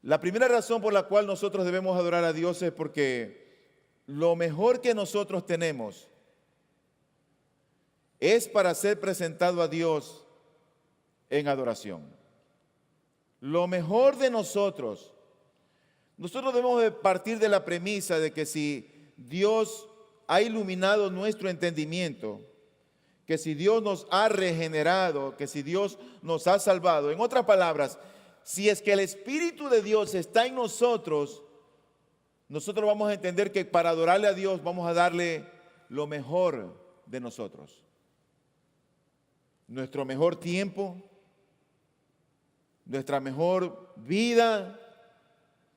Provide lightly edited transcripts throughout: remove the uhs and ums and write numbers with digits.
La primera razón por la cual nosotros debemos adorar a Dios es porque lo mejor que nosotros tenemos es para ser presentado a Dios en adoración. Lo mejor de nosotros debemos de partir de la premisa de que si Dios ha iluminado nuestro entendimiento, que si Dios nos ha regenerado, que si Dios nos ha salvado, en otras palabras, si es que el Espíritu de Dios está en nosotros, nosotros vamos a entender que para adorarle a Dios vamos a darle lo mejor de nosotros. Nuestro mejor tiempo, nuestra mejor vida,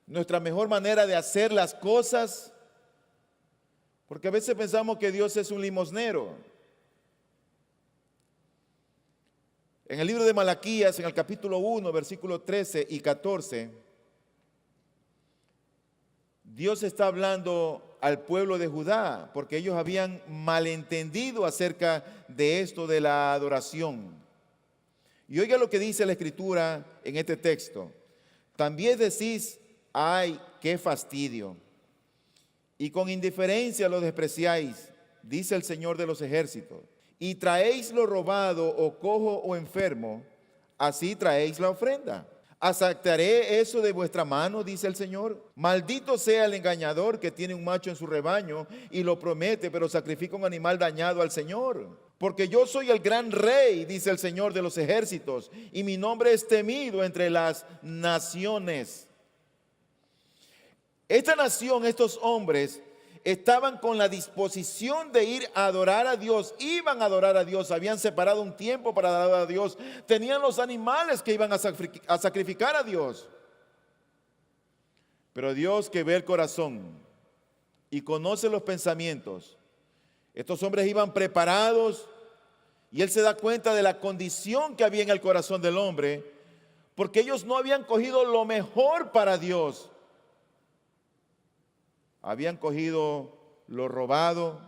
nuestra mejor manera de hacer las cosas, porque a veces pensamos que Dios es un limosnero. En el libro de Malaquías, en el capítulo 1, versículos 13 y 14, Dios está hablando al pueblo de Judá, porque ellos habían malentendido acerca de esto de la adoración. Y oiga lo que dice la Escritura en este texto. También decís, ay, qué fastidio, y con indiferencia lo despreciáis, dice el Señor de los ejércitos. Y traéis lo robado, o cojo, o enfermo, así traéis la ofrenda. ¿Aceptaré eso de vuestra mano?, dice el Señor. Maldito sea el engañador que tiene un macho en su rebaño y lo promete, pero sacrifica un animal dañado al Señor. Porque yo soy el gran rey, dice el Señor de los ejércitos, y mi nombre es temido entre las naciones. Esta nación, estos hombres, estaban con la disposición de ir a adorar a Dios, iban a adorar a Dios, habían separado un tiempo para adorar a Dios, tenían los animales que iban a sacrificar a Dios. Pero Dios, que ve el corazón y conoce los pensamientos, estos hombres iban preparados y Él se da cuenta de la condición que había en el corazón del hombre, porque ellos no habían cogido lo mejor para Dios. Habían cogido lo robado,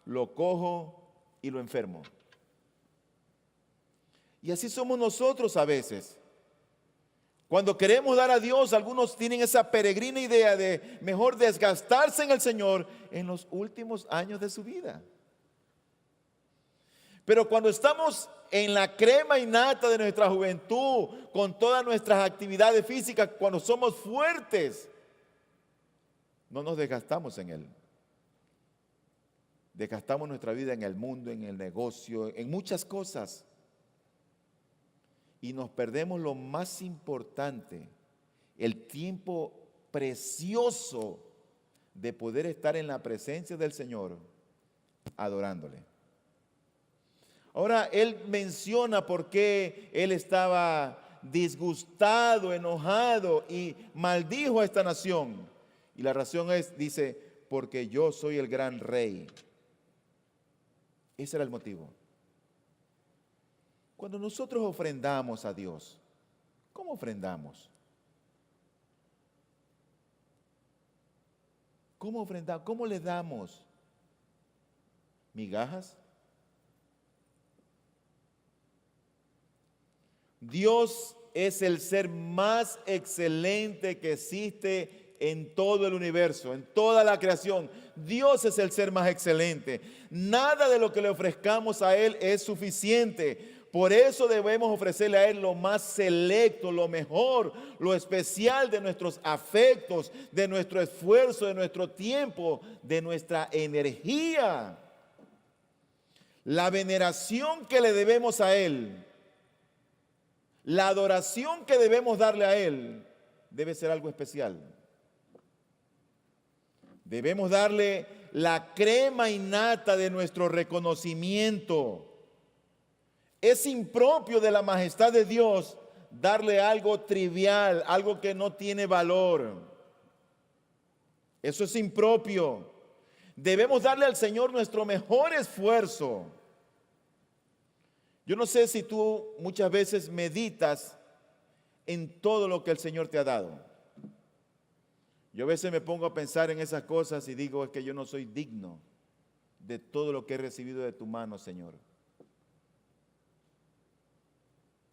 lo cojo y lo enfermo. Y así somos nosotros a veces. Cuando queremos dar a Dios, algunos tienen esa peregrina idea de mejor desgastarse en el Señor en los últimos años de su vida. Pero cuando estamos en la crema innata de nuestra juventud, con todas nuestras actividades físicas, cuando somos fuertes, no nos desgastamos en Él. Desgastamos nuestra vida en el mundo, en el negocio, en muchas cosas. Y nos perdemos lo más importante, el tiempo precioso de poder estar en la presencia del Señor, adorándole. Ahora, Él menciona por qué Él estaba disgustado, enojado y maldijo a esta nación. Y la razón es, dice, porque yo soy el gran rey. Ese era el motivo. Cuando nosotros ofrendamos a Dios, ¿cómo ofrendamos? ¿Cómo ofrendamos? ¿Cómo le damos? ¿Migajas? Dios es el ser más excelente que existe en todo el universo, en toda la creación. Dios es el ser más excelente. Nada de lo que le ofrezcamos a Él es suficiente. Por eso debemos ofrecerle a Él lo más selecto, lo mejor, lo especial de nuestros afectos, de nuestro esfuerzo, de nuestro tiempo, de nuestra energía. La veneración que le debemos a Él, la adoración que debemos darle a Él, debe ser algo especial. Debemos darle la crema innata de nuestro reconocimiento. Es impropio de la majestad de Dios darle algo trivial, algo que no tiene valor. Eso es impropio. Debemos darle al Señor nuestro mejor esfuerzo. Yo no sé si tú muchas veces meditas en todo lo que el Señor te ha dado. Yo a veces me pongo a pensar en esas cosas y digo, es que yo no soy digno de todo lo que he recibido de tu mano, Señor.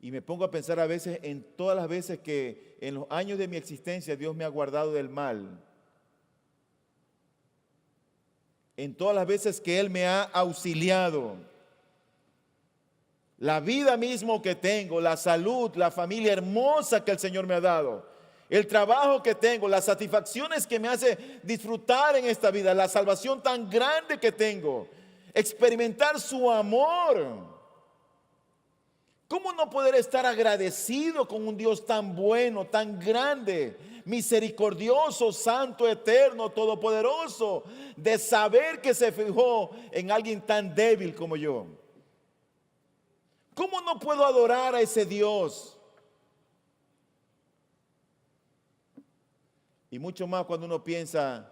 Y me pongo a pensar a veces en todas las veces que en los años de mi existencia Dios me ha guardado del mal. En todas las veces que Él me ha auxiliado. La vida mismo que tengo, la salud, la familia hermosa que el Señor me ha dado. El trabajo que tengo, las satisfacciones que me hace disfrutar en esta vida, la salvación tan grande que tengo. Experimentar su amor. ¿Cómo no poder estar agradecido con un Dios tan bueno, tan grande, misericordioso, santo, eterno, todopoderoso, de saber que se fijó en alguien tan débil como yo? ¿Cómo no puedo adorar a ese Dios? Y mucho más cuando uno piensa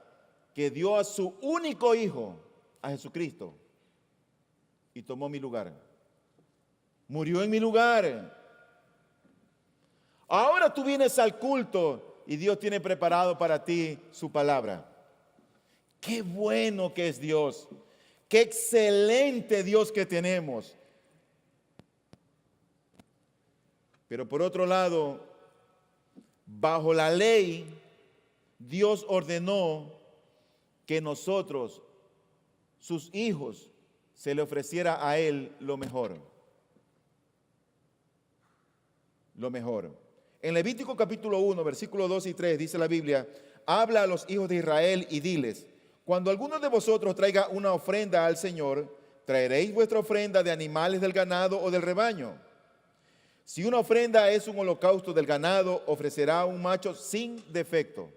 que dio a su único hijo, a Jesucristo, y tomó mi lugar. Murió en mi lugar. Ahora tú vienes al culto y Dios tiene preparado para ti su palabra. Qué bueno que es Dios. Qué excelente Dios que tenemos. Pero por otro lado, bajo la ley, Dios ordenó que nosotros, sus hijos, se le ofreciera a Él lo mejor. Lo mejor. En Levítico capítulo 1, versículos 2 y 3 dice la Biblia: habla a los hijos de Israel y diles: cuando alguno de vosotros traiga una ofrenda al Señor, traeréis vuestra ofrenda de animales del ganado o del rebaño. Si una ofrenda es un holocausto del ganado, ofrecerá un macho sin defecto.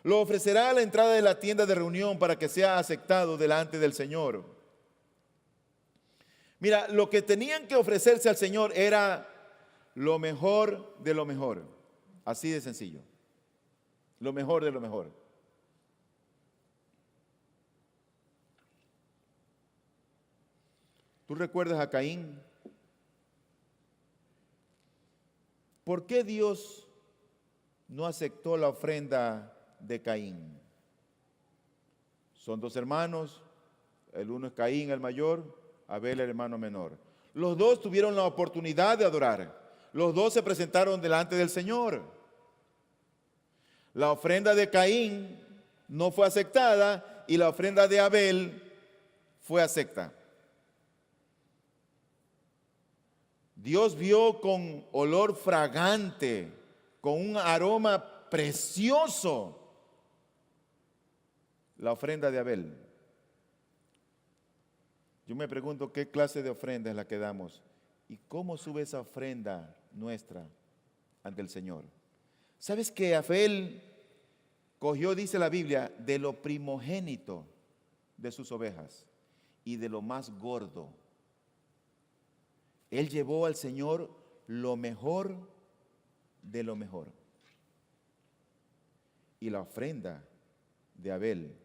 Lo ofrecerá a la entrada de la tienda de reunión para que sea aceptado delante del Señor. Mira, lo que tenían que ofrecerse al Señor era lo mejor de lo mejor. Así de sencillo. Lo mejor de lo mejor. ¿Tú recuerdas a Caín? ¿Por qué Dios no aceptó la ofrenda de Caín? Son dos hermanos, el uno es Caín el mayor, Abel el hermano menor. Los dos tuvieron la oportunidad de adorar. Los dos se presentaron delante del Señor. La ofrenda de Caín no fue aceptada y la ofrenda de Abel fue aceptada. Dios vio con olor fragante, con un aroma precioso, la ofrenda de Abel. Yo me pregunto qué clase de ofrenda es la que damos y cómo sube esa ofrenda nuestra ante el Señor. ¿Sabes que Abel cogió, dice la Biblia, de lo primogénito de sus ovejas y de lo más gordo? Él llevó al Señor lo mejor de lo mejor. Y la ofrenda de Abel,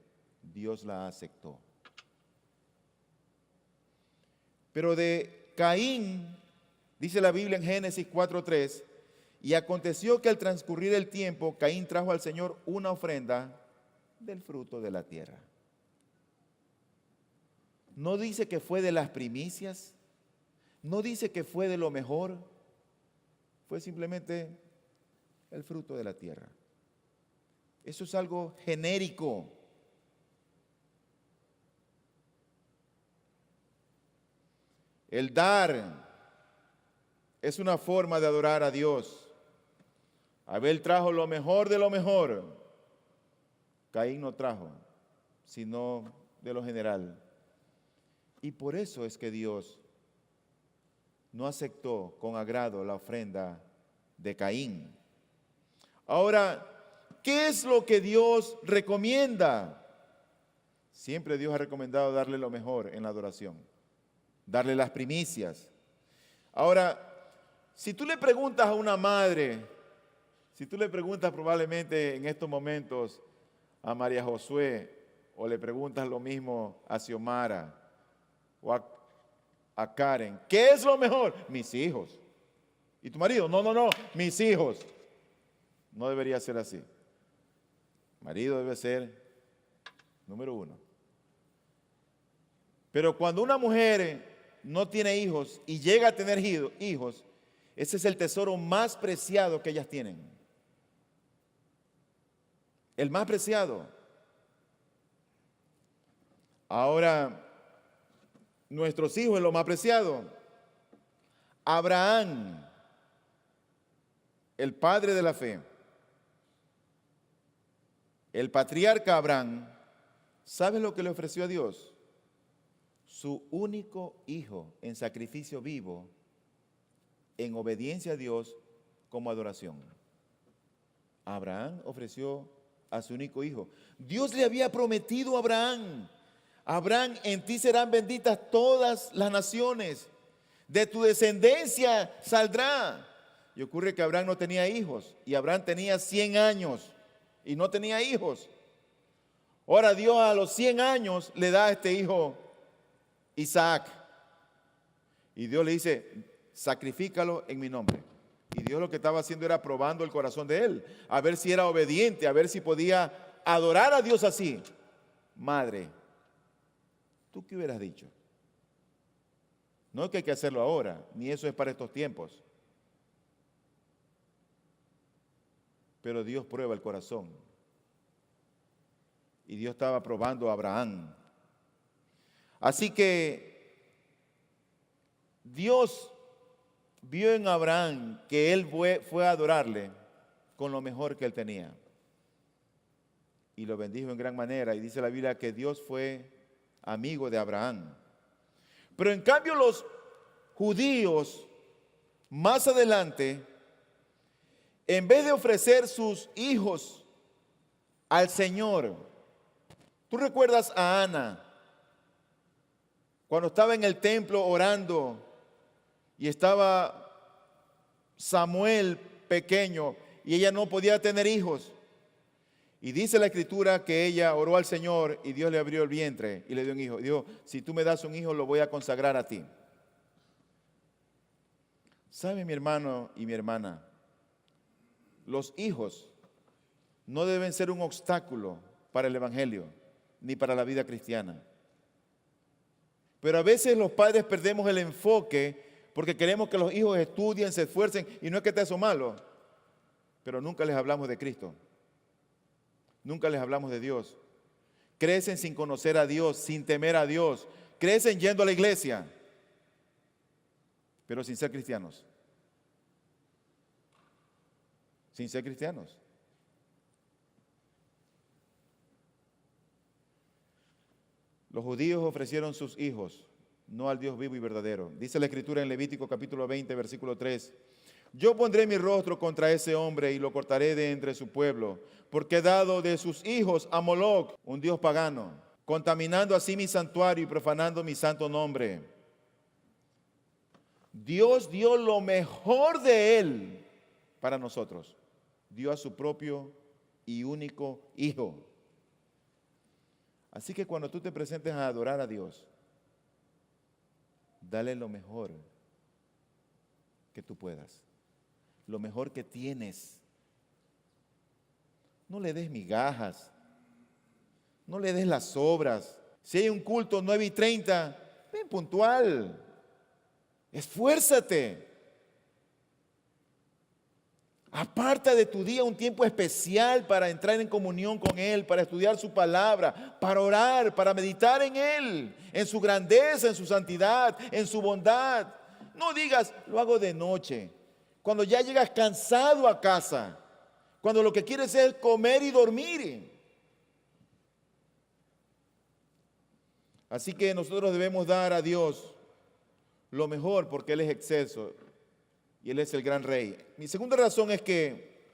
Dios la aceptó. Pero de Caín, dice la Biblia en Génesis 4:3, y aconteció que al transcurrir el tiempo, Caín trajo al Señor una ofrenda del fruto de la tierra. No dice que fue de las primicias, no dice que fue de lo mejor, fue simplemente el fruto de la tierra. Eso es algo genérico. El dar es una forma de adorar a Dios. Abel trajo lo mejor de lo mejor. Caín no trajo, sino de lo general. Y por eso es que Dios no aceptó con agrado la ofrenda de Caín. Ahora, ¿qué es lo que Dios recomienda? Siempre Dios ha recomendado darle lo mejor en la adoración, darle las primicias. Ahora, si tú le preguntas a una madre, si tú le preguntas probablemente en estos momentos a María Josué, o le preguntas lo mismo a Xiomara o a Karen, ¿qué es lo mejor? Mis hijos. ¿Y tu marido? No, mis hijos. No debería ser así. Marido debe ser número uno. Pero cuando una mujer no tiene hijos y llega a tener hijos, Ese es el tesoro más preciado que ellas tienen. El más preciado. Ahora, nuestros hijos es lo más preciado. Abraham, el padre de la fe, el patriarca Abraham, ¿sabe lo que le ofreció a Dios? Su único hijo en sacrificio vivo, en obediencia a Dios como adoración. Abraham ofreció a su único hijo. Dios le había prometido a Abraham: Abraham, en ti serán benditas todas las naciones, de tu descendencia saldrá. Y ocurre que Abraham no tenía hijos, y Abraham tenía 100 años y no tenía hijos. Ahora Dios a los 100 años le da a este hijo Isaac, y Dios le dice: sacrifícalo en mi nombre. Y Dios lo que estaba haciendo era probando el corazón de él, a ver si era obediente, a ver si podía adorar a Dios así. Madre, ¿tú qué hubieras dicho? No es que hay que hacerlo ahora, ni eso es para estos tiempos. Pero Dios prueba el corazón. Y Dios estaba probando a Abraham. Así que Dios vio en Abraham que él fue a adorarle con lo mejor que él tenía. Y lo bendijo en gran manera. Y dice la Biblia que Dios fue amigo de Abraham. Pero en cambio los judíos, más adelante, en vez de ofrecer sus hijos al Señor, tú recuerdas a Ana, cuando estaba en el templo orando y estaba Samuel pequeño y ella no podía tener hijos. Y dice la Escritura que ella oró al Señor y Dios le abrió el vientre y le dio un hijo. Y dijo: si tú me das un hijo, lo voy a consagrar a ti. ¿Sabe, mi hermano y mi hermana? Los hijos no deben ser un obstáculo para el evangelio ni para la vida cristiana. Pero a veces los padres perdemos el enfoque porque queremos que los hijos estudien, se esfuercen, y no es que esté eso malo, pero nunca les hablamos de Cristo. Nunca les hablamos de Dios. Crecen sin conocer a Dios, sin temer a Dios. Crecen yendo a la iglesia, pero sin ser cristianos. Sin ser cristianos. Los judíos ofrecieron sus hijos, no al Dios vivo y verdadero. Dice la Escritura en Levítico capítulo 20, versículo 3. Yo pondré mi rostro contra ese hombre y lo cortaré de entre su pueblo, porque he dado de sus hijos a Moloc, un dios pagano, contaminando así mi santuario y profanando mi santo nombre. Dios dio lo mejor de él para nosotros. Dio a su propio y único hijo. Así que cuando tú te presentes a adorar a Dios, dale lo mejor que tú puedas, lo mejor que tienes. No le des migajas, no le des las sobras. Si hay un culto 9:30, ven puntual, esfuérzate. Aparta de tu día un tiempo especial para entrar en comunión con Él, para estudiar su palabra, para orar, para meditar en Él, en su grandeza, en su santidad, en su bondad. No digas: lo hago de noche, cuando ya llegas cansado a casa, cuando lo que quieres es comer y dormir. Así que nosotros debemos dar a Dios lo mejor, porque Él es excelso y Él es el gran Rey. Mi segunda razón es que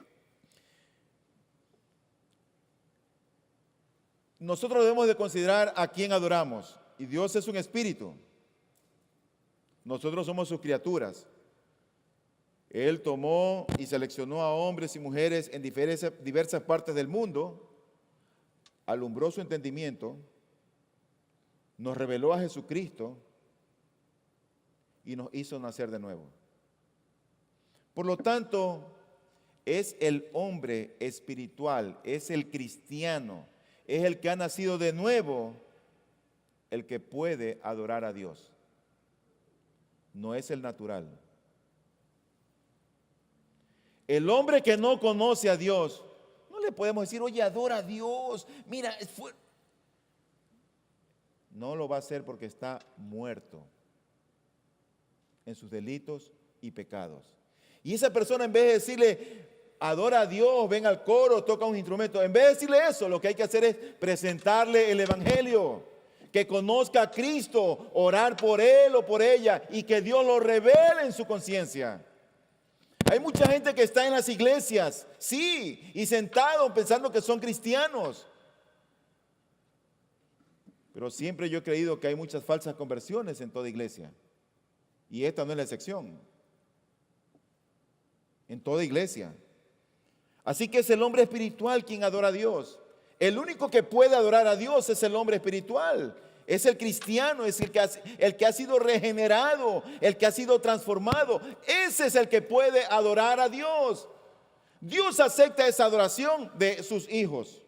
nosotros debemos de considerar a quién adoramos. Y Dios es un espíritu. Nosotros somos sus criaturas. Él tomó y seleccionó a hombres y mujeres en diversas partes del mundo, alumbró su entendimiento, nos reveló a Jesucristo y nos hizo nacer de nuevo. Por lo tanto, es el hombre espiritual, es el cristiano, es el que ha nacido de nuevo, el que puede adorar a Dios. No es el natural. El hombre que no conoce a Dios, no le podemos decir, oye, adora a Dios, mira, no lo va a hacer porque está muerto en sus delitos y pecados. Y esa persona, en vez de decirle, adora a Dios, ven al coro, toca un instrumento, en vez de decirle eso, lo que hay que hacer es presentarle el evangelio, que conozca a Cristo, orar por él o por ella y que Dios lo revele en su conciencia. Hay mucha gente que está en las iglesias, sí, y sentado pensando que son cristianos. Pero siempre yo he creído que hay muchas falsas conversiones en toda iglesia. Y esta no es la excepción. En toda iglesia. Así que es el hombre espiritual quien adora a Dios. El único que puede adorar a Dios es el hombre espiritual. Es el cristiano, es el que ha sido regenerado, el que ha sido transformado. Ese es el que puede adorar a Dios. Dios acepta esa adoración de sus hijos.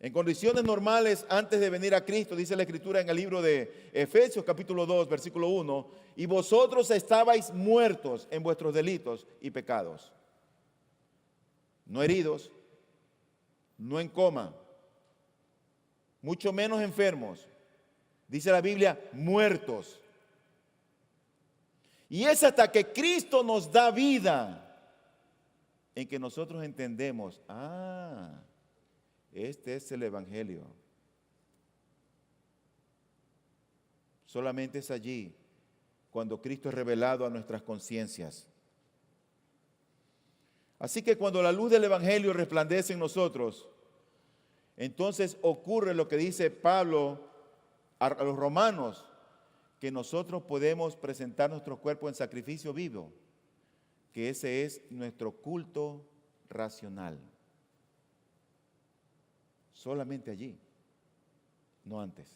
En condiciones normales, antes de venir a Cristo, dice la Escritura en el libro de Efesios capítulo 2, versículo 1, y vosotros estabais muertos en vuestros delitos y pecados. No heridos, no en coma, mucho menos enfermos. Dice la Biblia, muertos. Y es hasta que Cristo nos da vida en que nosotros entendemos, este es el evangelio. Solamente es allí cuando Cristo es revelado a nuestras conciencias. Así que cuando la luz del evangelio resplandece en nosotros, entonces ocurre lo que dice Pablo a los romanos, que nosotros podemos presentar nuestro cuerpo en sacrificio vivo, que ese es nuestro culto racional. Solamente allí, no antes.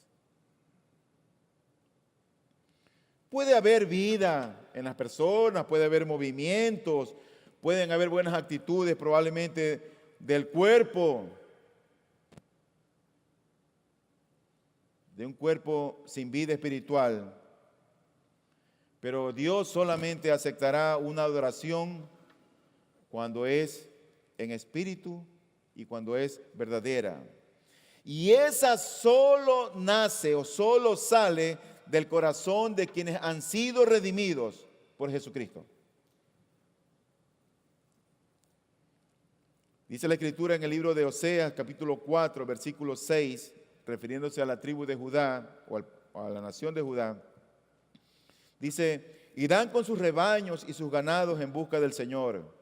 Puede haber vida en las personas, puede haber movimientos, pueden haber buenas actitudes probablemente del cuerpo, de un cuerpo sin vida espiritual. Pero Dios solamente aceptará una adoración cuando es en espíritu y cuando es verdadera. Y esa solo nace o solo sale del corazón de quienes han sido redimidos por Jesucristo. Dice la Escritura en el libro de Oseas, capítulo 4, versículo 6, refiriéndose a la tribu de Judá o a la nación de Judá. Dice, irán con sus rebaños y sus ganados en busca del Señor,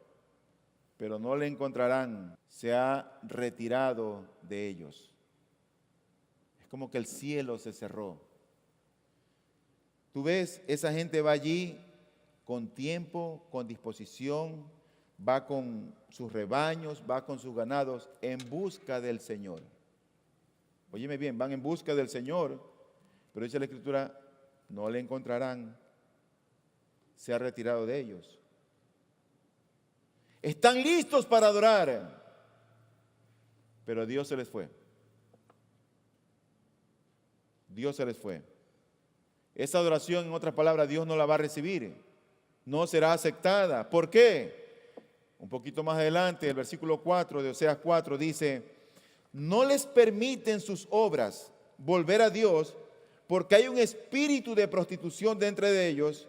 pero no le encontrarán, se ha retirado de ellos. Es como que el cielo se cerró. Tú ves, esa gente va allí con tiempo, con disposición, va con sus rebaños, va con sus ganados en busca del Señor. Óyeme bien, van en busca del Señor, pero dice la Escritura, no le encontrarán, se ha retirado de ellos. Están listos para adorar, pero Dios se les fue. Dios se les fue. Esa adoración, en otras palabras, Dios no la va a recibir. No será aceptada. ¿Por qué? Un poquito más adelante, el versículo 4 de Oseas 4 dice, no les permiten sus obras volver a Dios porque hay un espíritu de prostitución dentro de ellos.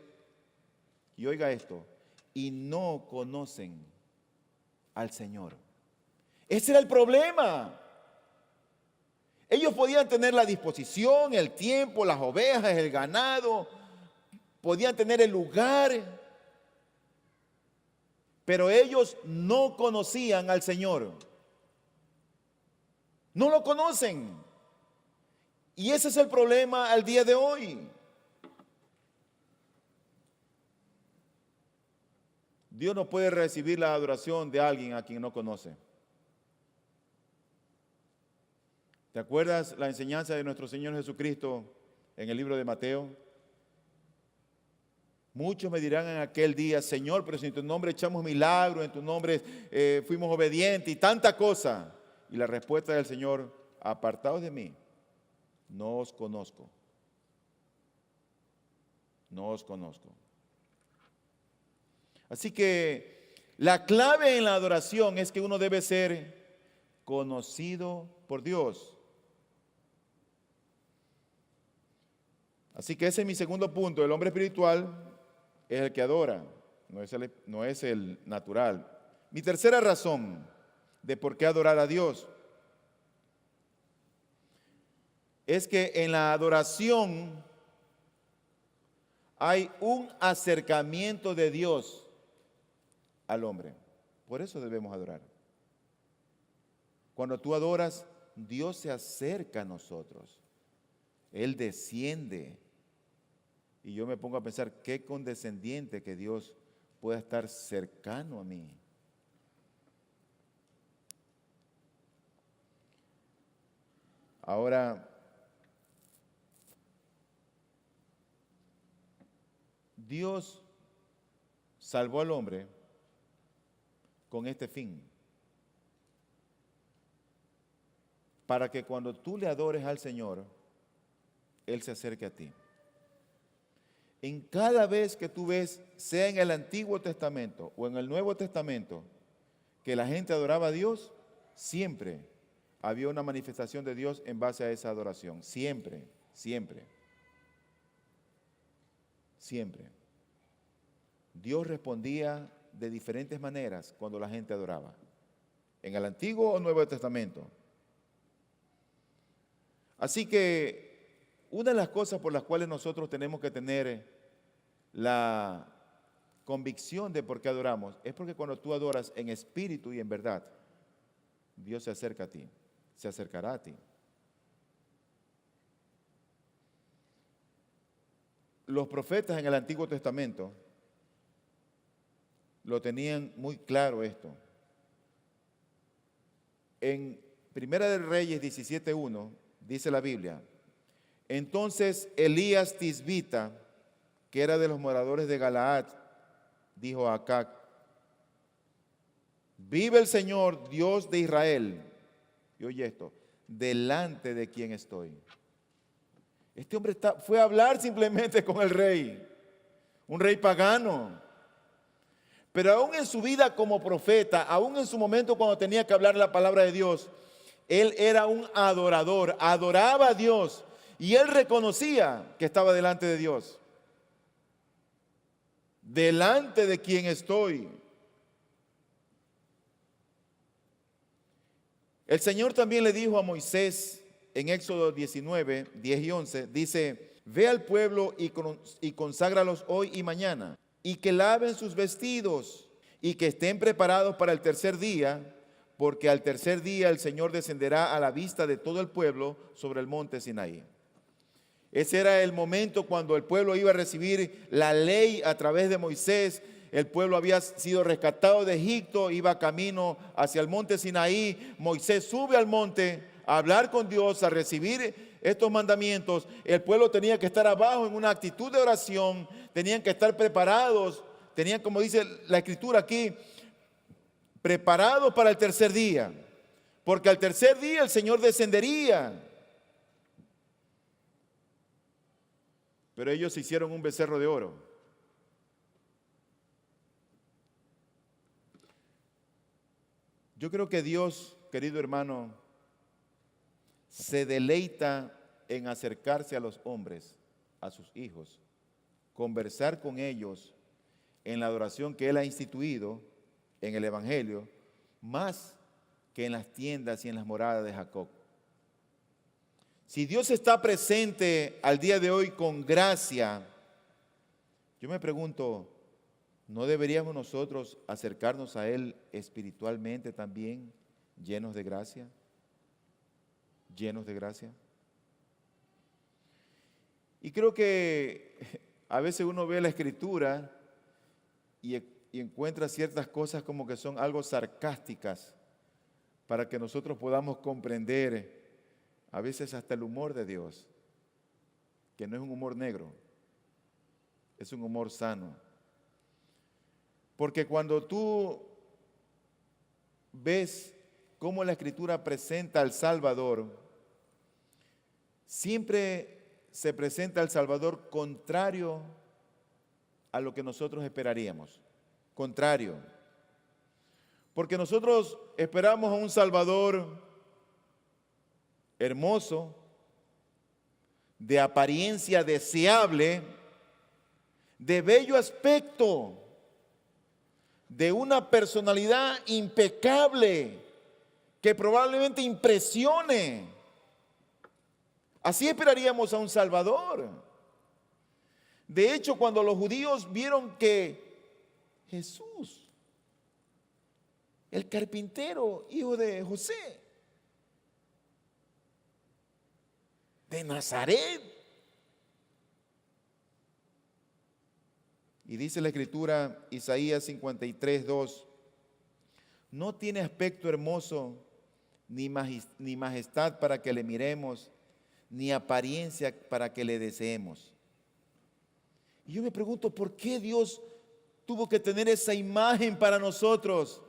Y oiga esto, y no conocen al Señor. Ese era el problema. Ellos podían tener la disposición, el tiempo, las ovejas, el ganado, podían tener el lugar, pero ellos no conocían al Señor. No lo conocen. Y ese es el problema al día de hoy. Dios no puede recibir la adoración de alguien a quien no conoce. ¿Te acuerdas la enseñanza de nuestro Señor Jesucristo en el libro de Mateo? Muchos me dirán en aquel día, Señor, pero si en tu nombre echamos milagros, en tu nombre fuimos obedientes y tanta cosa. Y la respuesta del Señor, apartaos de mí, no os conozco. No os conozco. Así que la clave en la adoración es que uno debe ser conocido por Dios. Así que ese es mi segundo punto. El hombre espiritual es el que adora, no es el natural. Mi tercera razón de por qué adorar a Dios es que en la adoración hay un acercamiento de Dios al hombre. Por eso debemos adorar. Cuando tú adoras, Dios se acerca a nosotros. Él desciende. Y yo me pongo a pensar, qué condescendiente que Dios pueda estar cercano a mí. Ahora, Dios salvó al hombre con este fin. Para que cuando tú le adores al Señor, Él se acerque a ti. En cada vez que tú ves, sea en el Antiguo Testamento o en el Nuevo Testamento, que la gente adoraba a Dios, siempre había una manifestación de Dios en base a esa adoración. Siempre, siempre, siempre. Dios respondía de diferentes maneras cuando la gente adoraba. En el Antiguo o Nuevo Testamento. Así que una de las cosas por las cuales nosotros tenemos que tener la convicción de por qué adoramos es porque cuando tú adoras en espíritu y en verdad, Dios se acerca a ti, se acercará a ti. Los profetas en el Antiguo Testamento lo tenían muy claro esto. En Primera de Reyes 17:1 dice la Biblia: entonces Elías Tisbita, que era de los moradores de Galaad, dijo a Acac: vive el Señor, Dios de Israel, y oye esto, delante de quien estoy. Este hombre fue a hablar simplemente con el rey, un rey pagano. Pero aún en su vida como profeta, aún en su momento cuando tenía que hablar la palabra de Dios, él era un adorador, adoraba a Dios y él reconocía que estaba delante de Dios. Delante de quien estoy. El Señor también le dijo a Moisés en Éxodo 19, 10 y 11, dice: ve al pueblo y conságralos hoy y mañana, y que laven sus vestidos y que estén preparados para el tercer día, porque al tercer día el Señor descenderá a la vista de todo el pueblo sobre el monte Sinaí. Ese era el momento cuando el pueblo iba a recibir la ley a través de Moisés. El pueblo había sido rescatado de Egipto, iba camino hacia el monte Sinaí. Moisés sube al monte a hablar con Dios, a recibir estos mandamientos. El pueblo tenía que estar abajo en una actitud de oración, tenían que estar preparados, tenían, como dice la escritura aquí, preparados para el tercer día, porque al tercer día el Señor descendería. Pero ellos hicieron un becerro de oro. Yo creo que Dios, querido hermano, se deleita en acercarse a los hombres, a sus hijos, conversar con ellos en la adoración que Él ha instituido en el Evangelio, más que en las tiendas y en las moradas de Jacob. Si Dios está presente al día de hoy con gracia, yo me pregunto, ¿no deberíamos nosotros acercarnos a Él espiritualmente también, llenos de gracia? Llenos de gracia. Y creo que a veces uno ve la Escritura y encuentra ciertas cosas como que son algo sarcásticas para que nosotros podamos comprender a veces hasta el humor de Dios, que no es un humor negro, es un humor sano. Porque cuando tú ves cómo la Escritura presenta al Salvador, siempre se presenta al Salvador contrario a lo que nosotros esperaríamos. contrario. Porque nosotros esperamos a un Salvador hermoso, de apariencia deseable, de bello aspecto, de una personalidad impecable, que probablemente impresione. Así esperaríamos a un Salvador. De hecho, cuando los judíos vieron que Jesús, el carpintero, hijo de José, de Nazaret, y dice la Escritura, Isaías 53:2, no tiene aspecto hermoso, ni majestad para que le miremos, ni apariencia para que le deseemos. Y yo me pregunto, ¿por qué Dios tuvo que tener esa imagen para nosotros?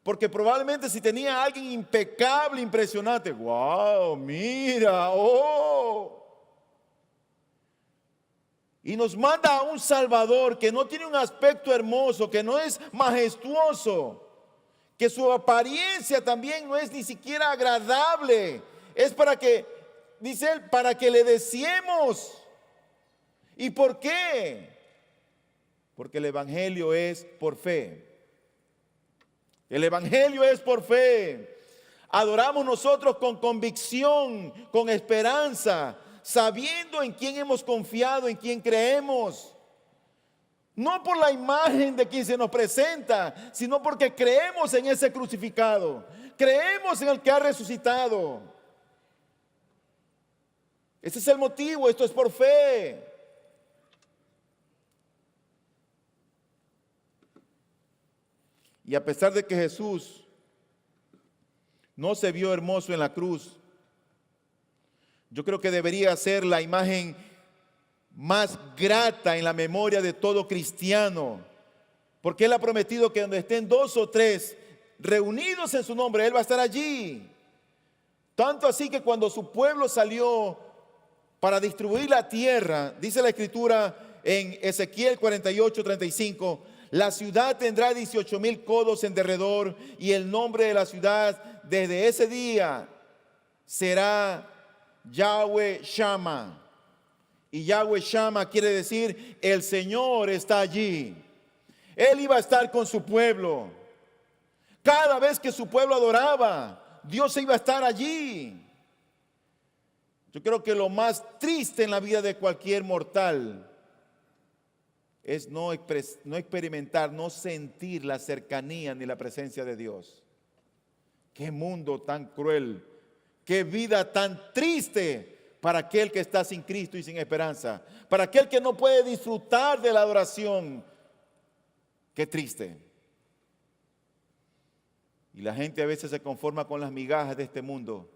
Porque probablemente si tenía a alguien impecable, impresionante, wow, mira, oh. Y nos manda a un Salvador que no tiene un aspecto hermoso, que no es majestuoso, que su apariencia también no es ni siquiera agradable. Es para que, dice él, para que le deseemos. ¿Y por qué? Porque el Evangelio es por fe. El Evangelio es por fe. Adoramos nosotros con convicción, con esperanza, sabiendo en quién hemos confiado, en quién creemos. No por la imagen de quien se nos presenta, sino porque creemos en ese crucificado. Creemos en el que ha resucitado. Ese es el motivo, esto es por fe. Y a pesar de que Jesús no se vio hermoso en la cruz, yo creo que debería ser la imagen más grata en la memoria de todo cristiano, porque Él ha prometido que donde estén 2 o 3 reunidos en su nombre, Él va a estar allí. Tanto así que cuando su pueblo salió para distribuir la tierra, dice la Escritura en Ezequiel 48:35, la ciudad tendrá 18,000 codos en derredor, y el nombre de la ciudad desde ese día será Yahweh Shammah. Y Yahweh Shammah quiere decir el Señor está allí. Él iba a estar con su pueblo. Cada vez que su pueblo adoraba, Dios iba a estar allí. Yo creo que lo más triste en la vida de cualquier mortal es no experimentar, no sentir la cercanía ni la presencia de Dios. Qué mundo tan cruel, qué vida tan triste para aquel que está sin Cristo y sin esperanza, para aquel que no puede disfrutar de la adoración. Qué triste. Y la gente a veces se conforma con las migajas de este mundo,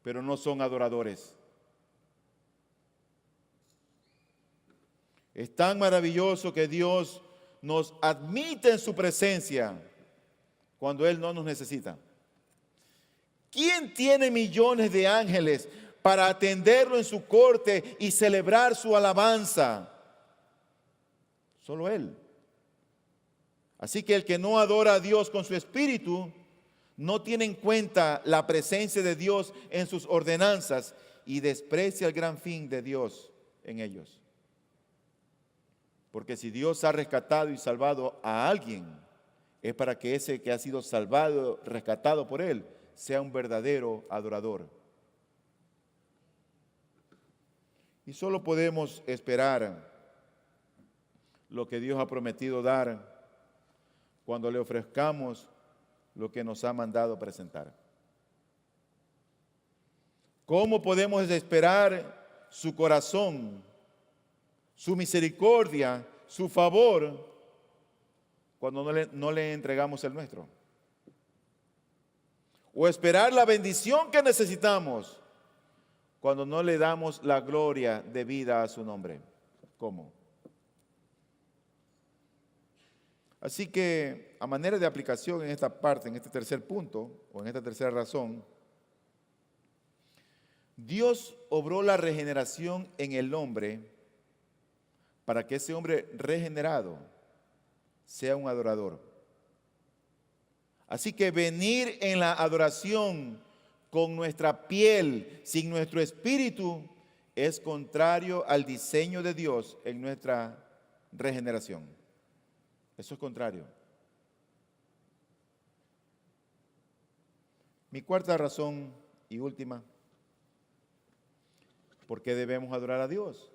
pero no son adoradores. Es tan maravilloso que Dios nos admite en su presencia cuando Él no nos necesita. ¿Quién tiene millones de ángeles para atenderlo en su corte y celebrar su alabanza? Solo Él. Así que el que no adora a Dios con su espíritu no tiene en cuenta la presencia de Dios en sus ordenanzas y desprecia el gran fin de Dios en ellos. Porque si Dios ha rescatado y salvado a alguien, es para que ese que ha sido salvado, rescatado por Él, sea un verdadero adorador. Y solo podemos esperar lo que Dios ha prometido dar cuando le ofrezcamos lo que nos ha mandado presentar. ¿Cómo podemos esperar su corazón, su misericordia, su favor, cuando no le entregamos el nuestro? O esperar la bendición que necesitamos cuando no le damos la gloria debida a su nombre. ¿Cómo? Así que, a manera de aplicación en esta parte, en este tercer punto, o en esta tercera razón, Dios obró la regeneración en el hombre para que ese hombre regenerado sea un adorador. Así que venir en la adoración con nuestra piel, sin nuestro espíritu, es contrario al diseño de Dios en nuestra regeneración. Eso es contrario. Mi cuarta razón y última, ¿por qué debemos adorar a Dios?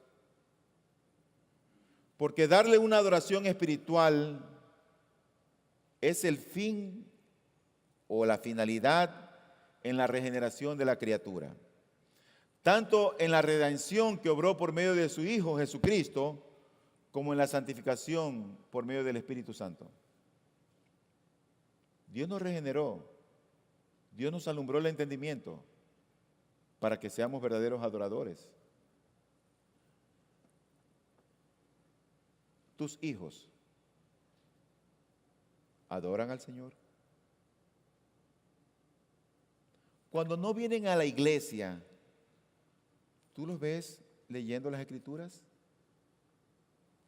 Porque darle una adoración espiritual es el fin o la finalidad en la regeneración de la criatura. Tanto en la redención que obró por medio de su Hijo Jesucristo, como en la santificación por medio del Espíritu Santo. Dios nos regeneró, Dios nos alumbró el entendimiento para que seamos verdaderos adoradores. ¿Tus hijos adoran al Señor? Cuando no vienen a la iglesia, ¿tú los ves leyendo las Escrituras?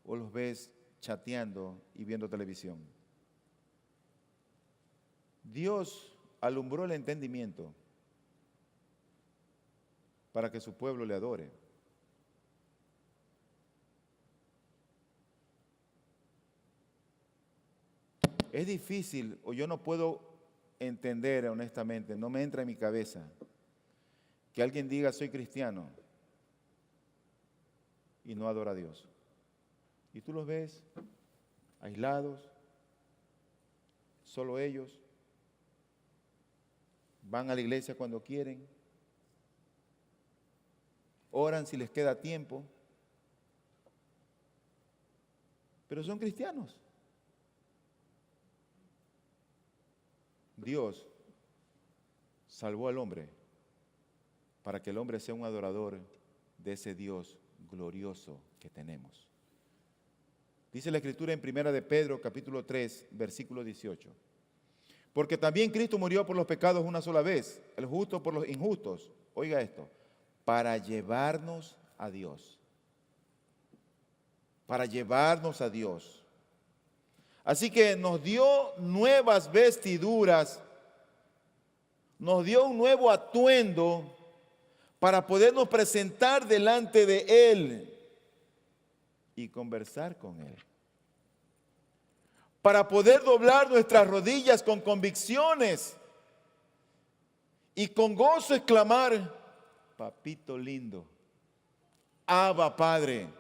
¿O los ves chateando y viendo televisión? Dios alumbró el entendimiento para que su pueblo le adore. Es difícil, o yo no puedo entender honestamente, no me entra en mi cabeza, que alguien diga soy cristiano y no adora a Dios. Y tú los ves aislados, solo ellos, van a la iglesia cuando quieren, oran si les queda tiempo, pero son cristianos. Dios salvó al hombre para que el hombre sea un adorador de ese Dios glorioso que tenemos. Dice la Escritura en 1 de Pedro, capítulo 3, versículo 18. Porque también Cristo murió por los pecados una sola vez, el justo por los injustos. Oiga esto, para llevarnos a Dios. Para llevarnos a Dios. Así que nos dio nuevas vestiduras, nos dio un nuevo atuendo para podernos presentar delante de Él y conversar con Él. Para poder doblar nuestras rodillas con convicciones y con gozo exclamar, papito lindo, Abba Padre.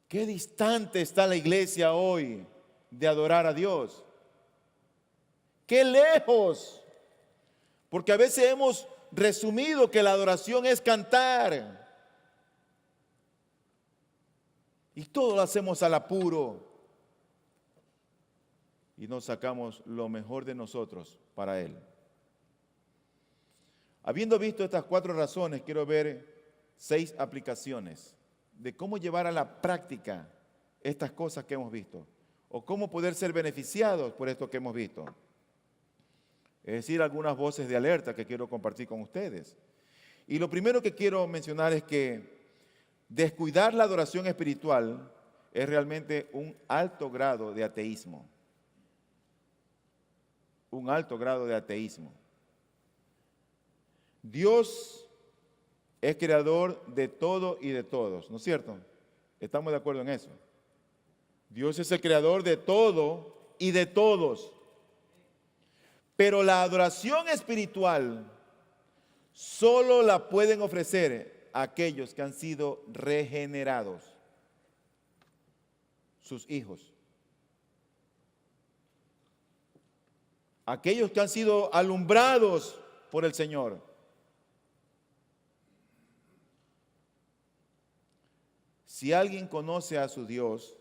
Qué distante está la iglesia hoy de adorar a Dios. Qué lejos. Porque a veces hemos resumido que la adoración es cantar. Y todo lo hacemos al apuro. Y no sacamos lo mejor de nosotros para Él. Habiendo visto estas 4 razones, quiero ver 6 aplicaciones de cómo llevar a la práctica estas cosas que hemos visto. O cómo poder ser beneficiados por esto que hemos visto. Es decir, algunas voces de alerta que quiero compartir con ustedes. Y lo primero que quiero mencionar es que descuidar la adoración espiritual es realmente un alto grado de ateísmo. Un alto grado de ateísmo. Dios es creador de todo y de todos, ¿no es cierto? ¿Estamos de acuerdo en eso? Dios es el creador de todo y de todos. Pero la adoración espiritual solo la pueden ofrecer aquellos que han sido regenerados, sus hijos. Aquellos que han sido alumbrados por el Señor. Si alguien conoce a su Dios,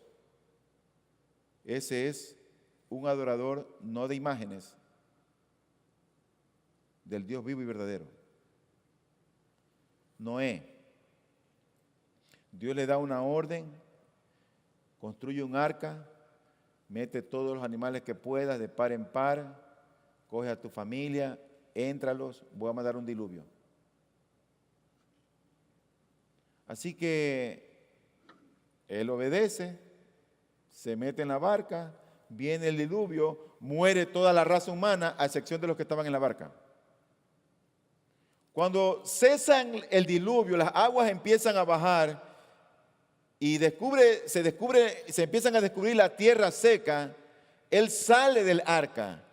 ese es un adorador no de imágenes, del Dios vivo y verdadero. Noé. Dios le da una orden, construye un arca, mete todos los animales que puedas de par en par, coge a tu familia, éntralos, voy a mandar un diluvio. Así que Él obedece, se mete en la barca, viene el diluvio, muere toda la raza humana, a excepción de los que estaban en la barca. Cuando cesan el diluvio, las aguas empiezan a bajar y se empiezan a descubrir la tierra seca. Él sale del arca.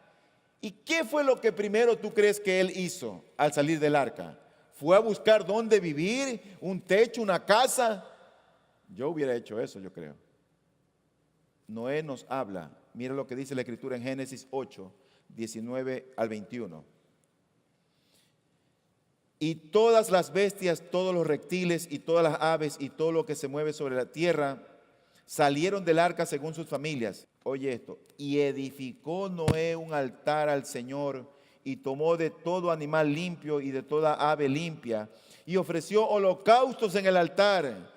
¿Y qué fue lo que primero tú crees que él hizo al salir del arca? ¿Fue a buscar dónde vivir? ¿Un techo? ¿Una casa? Yo hubiera hecho eso, yo creo. Noé nos habla. Mira lo que dice la Escritura en Génesis 8, 19 al 21. Y todas las bestias, todos los reptiles y todas las aves y todo lo que se mueve sobre la tierra salieron del arca según sus familias. Oye esto. Y edificó Noé un altar al Señor y tomó de todo animal limpio y de toda ave limpia y ofreció holocaustos en el altar.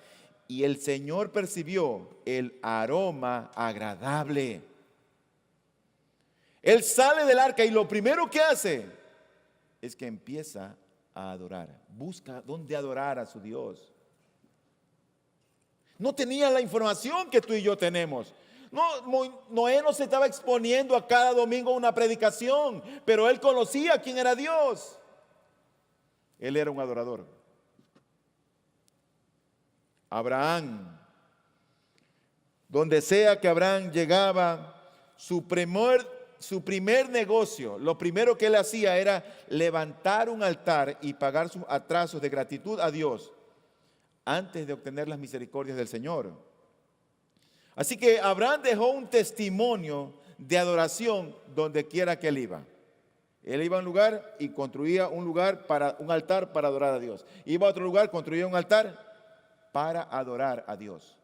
Y el Señor percibió el aroma agradable. Él sale del arca y lo primero que hace es que empieza a adorar. Busca dónde adorar a su Dios. No tenía la información que tú y yo tenemos. Noé no se estaba exponiendo a cada domingo a una predicación, pero él conocía quién era Dios. Él era un adorador. Abraham, donde sea que Abraham llegaba, su primer negocio, lo primero que él hacía era levantar un altar y pagar sus atrasos de gratitud a Dios antes de obtener las misericordias del Señor. Así que Abraham dejó un testimonio de adoración donde quiera que él iba. Él iba a un lugar y construía un altar para adorar a Dios. Iba a otro lugar, construía un altar para adorar a Dios.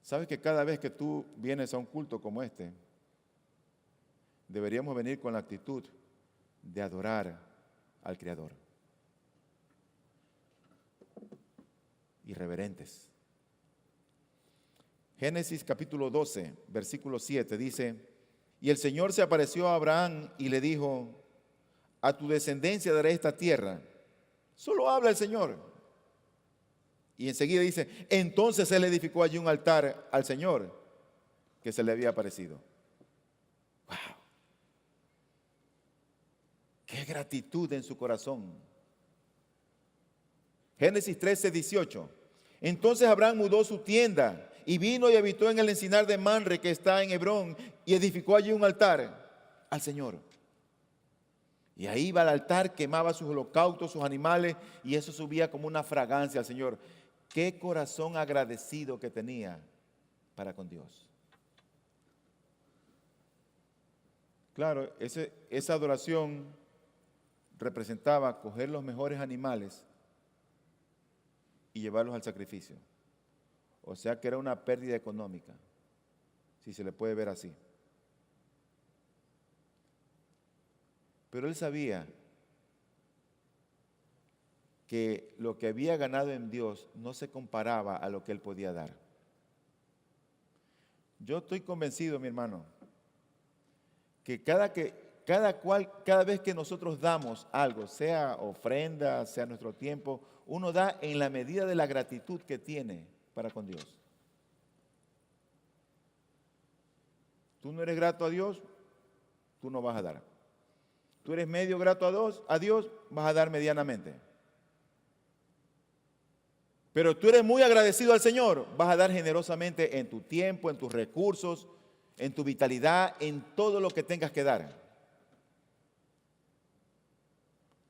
¿Sabes que cada vez que tú vienes a un culto como este, deberíamos venir con la actitud de adorar al Creador? Irreverentes. Génesis capítulo 12, versículo 7 dice: y el Señor se apareció a Abraham y le dijo: a tu descendencia daré esta tierra. Solo habla el Señor. Y enseguida dice: entonces él edificó allí un altar al Señor que se le había aparecido. ¡Wow! ¡Qué gratitud en su corazón! Génesis 13, 18. Entonces Abraham mudó su tienda y vino y habitó en el encinar de Manre que está en Hebrón y edificó allí un altar al Señor. Y ahí iba al altar, quemaba sus holocaustos, sus animales, y eso subía como una fragancia al Señor. Qué corazón agradecido que tenía para con Dios. Claro, esa adoración representaba coger los mejores animales y llevarlos al sacrificio. O sea que era una pérdida económica, si se le puede ver así. Pero él sabía que lo que había ganado en Dios no se comparaba a lo que él podía dar. Yo estoy convencido, mi hermano, que cada vez que nosotros damos algo, sea ofrenda, sea nuestro tiempo, uno da en la medida de la gratitud que tiene para con Dios. Tú no eres grato a Dios, tú no vas a dar. Tú eres medio grato a Dios, vas a dar medianamente. Pero tú eres muy agradecido al Señor, vas a dar generosamente en tu tiempo, en tus recursos, en tu vitalidad, en todo lo que tengas que dar.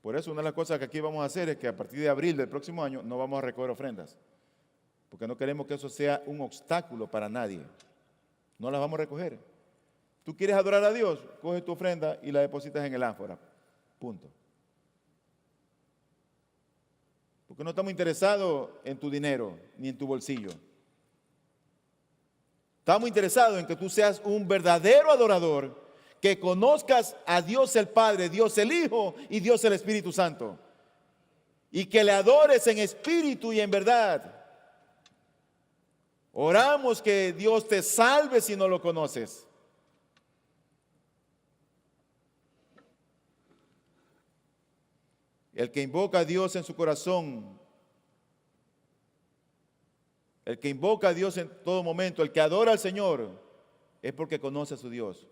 Por eso una de las cosas que aquí vamos a hacer es que a partir de abril del próximo año no vamos a recoger ofrendas, porque no queremos que eso sea un obstáculo para nadie. No las vamos a recoger. Tú quieres adorar a Dios, coge tu ofrenda y la depositas en el ánfora. Punto. Porque no estamos interesados en tu dinero ni en tu bolsillo. Estamos interesados en que tú seas un verdadero adorador, que conozcas a Dios el Padre, Dios el Hijo y Dios el Espíritu Santo. Y que le adores en espíritu y en verdad. Oramos que Dios te salve si no lo conoces. El que invoca a Dios en su corazón, el que invoca a Dios en todo momento, el que adora al Señor, es porque conoce a su Dios.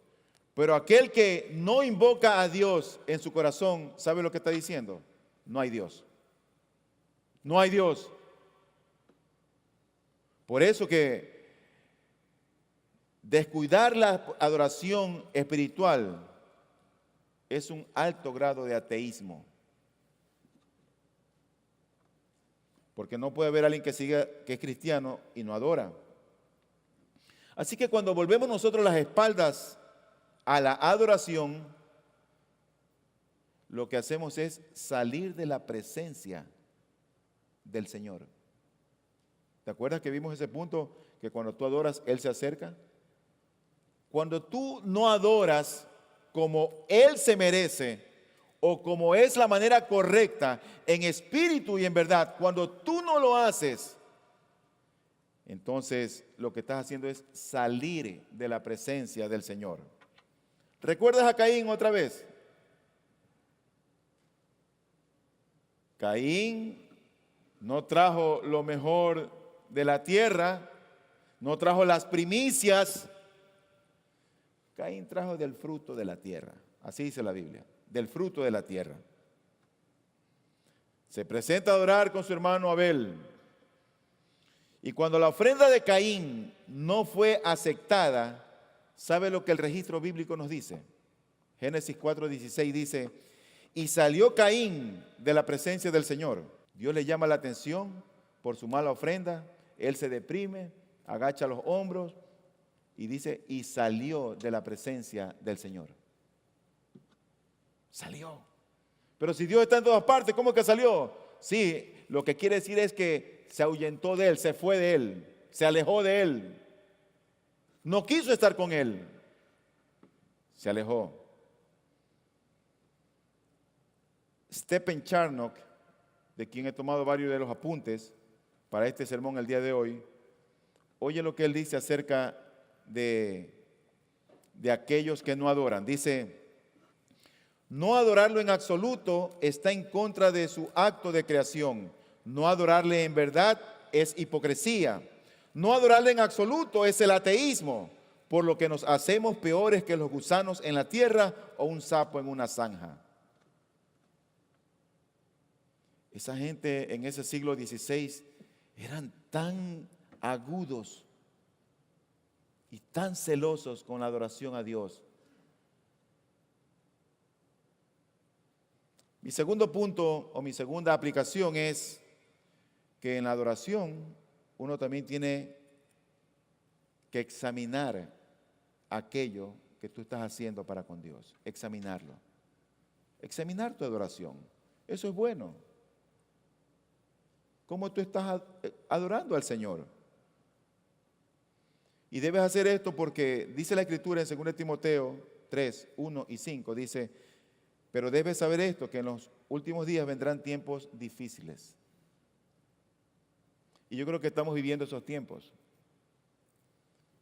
Pero aquel que no invoca a Dios en su corazón, ¿sabe lo que está diciendo? No hay Dios. No hay Dios. Por eso que descuidar la adoración espiritual es un alto grado de ateísmo. Porque no puede haber alguien que siga, que es cristiano y no adora. Así que cuando volvemos nosotros las espaldas a la adoración, lo que hacemos es salir de la presencia del Señor. ¿Te acuerdas que vimos ese punto? Que cuando tú adoras, Él se acerca. Cuando tú no adoras como Él se merece o como es la manera correcta, en espíritu y en verdad, cuando tú no lo haces, entonces lo que estás haciendo es salir de la presencia del Señor. ¿Recuerdas a Caín otra vez? Caín no trajo lo mejor de la tierra, no trajo las primicias. Caín trajo del fruto de la tierra, así dice la Biblia, del fruto de la tierra. Se presenta a adorar con su hermano Abel. Y cuando la ofrenda de Caín no fue aceptada, ¿sabe lo que el registro bíblico nos dice? Génesis 4:16 dice, y salió Caín de la presencia del Señor. Dios le llama la atención por su mala ofrenda, él se deprime, agacha los hombros y dice, y salió de la presencia del Señor. Salió. Pero si Dios está en todas partes, ¿cómo que salió? Sí, lo que quiere decir es que se ahuyentó de él, se fue de él, se alejó de él. No quiso estar con él. Se alejó. Stephen Charnock, de quien he tomado varios de los apuntes para este sermón el día de hoy, oye lo que él dice acerca de aquellos que no adoran. Dice, no adorarlo en absoluto está en contra de su acto de creación. No adorarle en verdad es hipocresía. No adorarle en absoluto es el ateísmo, por lo que nos hacemos peores que los gusanos en la tierra o un sapo en una zanja. Esa gente en ese siglo XVI eran tan agudos y tan celosos con la adoración a Dios. Mi segundo punto o mi segunda aplicación es que en la adoración uno también tiene que examinar aquello que tú estás haciendo para con Dios. Examinarlo. Examinar tu adoración. Eso es bueno. ¿Cómo tú estás adorando al Señor? Y debes hacer esto porque dice la Escritura en 2 Timoteo 3, 1 y 5, dice, pero debes saber esto, que en los últimos días vendrán tiempos difíciles. Y yo creo que estamos viviendo esos tiempos.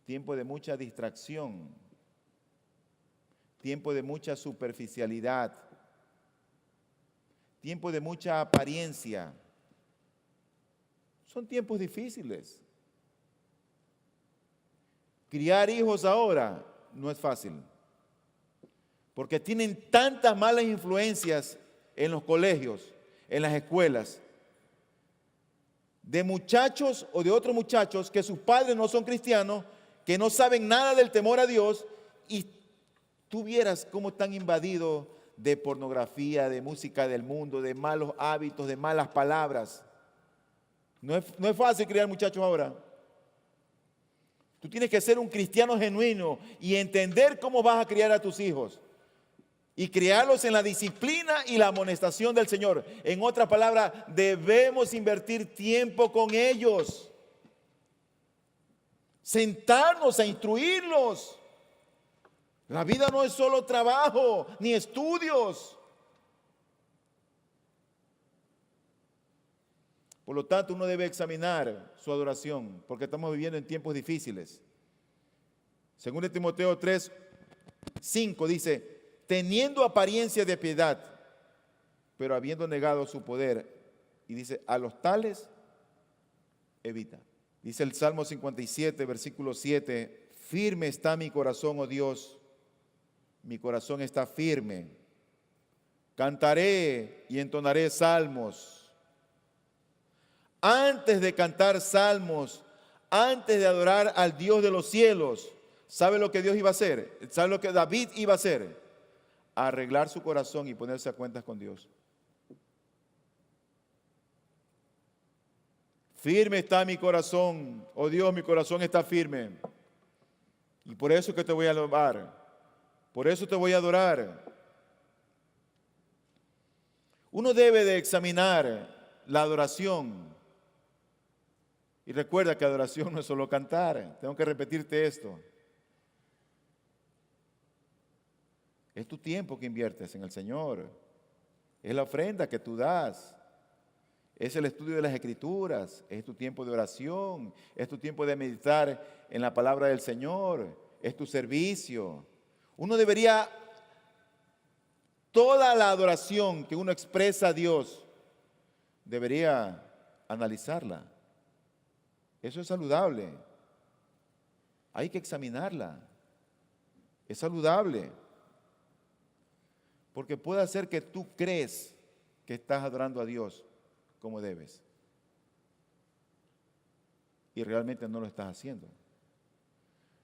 Tiempo de mucha distracción, tiempo de mucha superficialidad, tiempo de mucha apariencia. Son tiempos difíciles. Criar hijos ahora no es fácil, porque tienen tantas malas influencias en los colegios, en las escuelas, de muchachos o de otros muchachos que sus padres no son cristianos, que no saben nada del temor a Dios, y tú vieras cómo están invadidos de pornografía, de música del mundo, de malos hábitos, de malas palabras. No es fácil criar muchachos ahora. Tú tienes que ser un cristiano genuino y entender cómo vas a criar a tus hijos. Y criarlos en la disciplina y la amonestación del Señor. En otras palabras, debemos invertir tiempo con ellos. Sentarnos a instruirlos. La vida no es solo trabajo ni estudios. Por lo tanto, uno debe examinar su adoración, porque estamos viviendo en tiempos difíciles. Según Timoteo 3, 5 dice, teniendo apariencia de piedad, pero habiendo negado su poder, y dice, a los tales evita. Dice el Salmo 57, versículo 7, firme está mi corazón, oh Dios, mi corazón está firme. Cantaré y entonaré salmos. Antes de cantar salmos, antes de adorar al Dios de los cielos, ¿sabe lo que Dios iba a hacer? ¿Sabe lo que David iba a hacer? Arreglar su corazón y ponerse a cuentas con Dios. Firme está mi corazón, oh Dios, mi corazón está firme. Y por eso que te voy a alabar, por eso te voy a adorar. Uno debe de examinar la adoración. Y recuerda que adoración no es solo cantar. Tengo que repetirte esto. Es tu tiempo que inviertes en el Señor. Es la ofrenda que tú das. Es el estudio de las Escrituras. Es tu tiempo de oración. Es tu tiempo de meditar en la palabra del Señor. Es tu servicio. Uno debería, toda la adoración que uno expresa a Dios, debería analizarla. Eso es saludable. Hay que examinarla. Es saludable. Porque puede hacer que tú crees que estás adorando a Dios como debes. Y realmente no lo estás haciendo.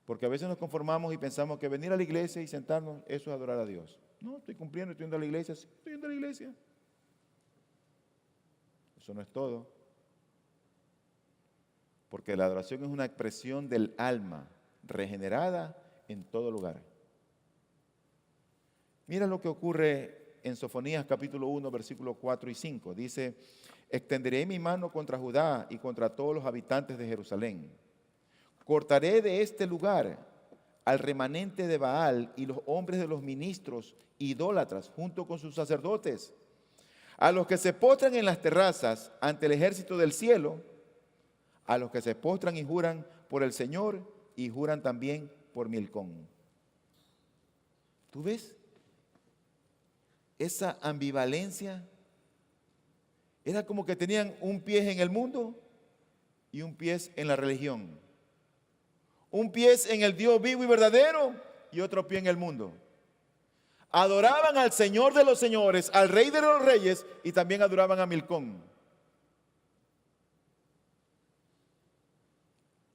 Porque a veces nos conformamos y pensamos que venir a la iglesia y sentarnos, eso es adorar a Dios. No, estoy cumpliendo, estoy yendo a la iglesia. Sí, estoy yendo a la iglesia. Eso no es todo. Porque la adoración es una expresión del alma regenerada en todo lugar. Mira lo que ocurre en Sofonías capítulo 1, versículos 4 y 5. Dice, extenderé mi mano contra Judá y contra todos los habitantes de Jerusalén. Cortaré de este lugar al remanente de Baal y los hombres de los ministros idólatras junto con sus sacerdotes. A los que se postran en las terrazas ante el ejército del cielo, a los que se postran y juran por el Señor y juran también por Milcom. ¿Tú ves? Esa ambivalencia era como que tenían un pie en el mundo y un pie en la religión. Un pie en el Dios vivo y verdadero y otro pie en el mundo. Adoraban al Señor de los señores, al Rey de los reyes y también adoraban a Milcom.